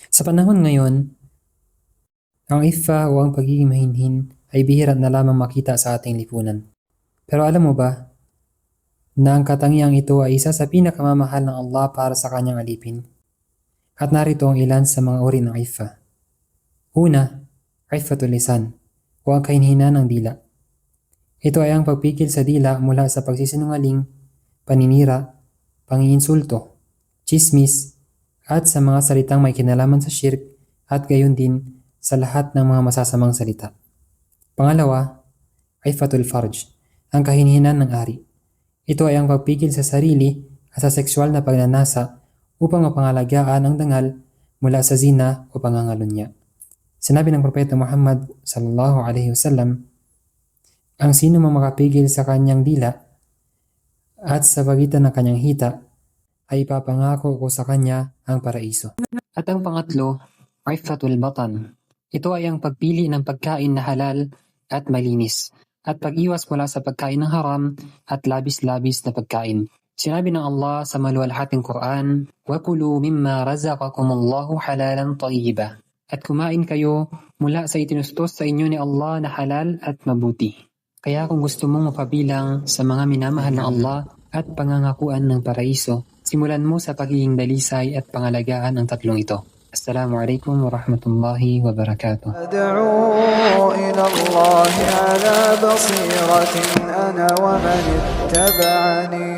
Sa panahon ngayon, ang iffa o ang pagiging mahinhin ay bihira na lamang makita sa ating lipunan. Pero alam mo ba na ang katangiang ito ay isa sa pinakamamahal ng Allah para sa kanyang alipin? At narito ang ilan sa mga uri ng iffa. Una, iffatul lisan o ang kahinhinan ng dila. Ito ay ang pagpigil sa dila mula sa pagsisinungaling, paninira, pangiinsulto, chismis, at sa mga salitang may kinalaman sa shirk at gayon din sa lahat ng mga masasamang salita. Pangalawa, iffatul farj, ang kahinhinan ng ari. Ito ay ang pagpigil sa sarili at sa sexual na pagnanasa upang mapangalagaan ang dangal mula sa zina o pangangalunya. Sinabi ng Propeta Muhammad sallallahu alaihi wasallam, ang sino mang makapigil sa kanyang dila at sa pagitan ng kanyang hita ay ipapangako ko sa kanya ang paraiso. At ang pangatlo, iffatul batan. Ito ay ang pagpili ng pagkain na halal at malinis at pag-iwas mula sa pagkain ng haram at labis-labis na pagkain. Sinabi ng Allah sa maluwalhating Quran, وَكُلُوا مِمَّا رَزَقَكُمُ اللَّهُ حَلَالًا طَيِّبًا. At kumain kayo mula sa itinustos sa inyo ni Allah na halal at mabuti. Kaya kung gusto mong mapabilang sa mga minamahal ng Allah at pangangakuan ng paraiso, simulan mo sa pagiging dalisay at pangalagaan ang tatlong ito. Assalamualaikum warahmatullahi wabarakatuh. أدعو إلى الله على بصيرة أنا ومن اتبعني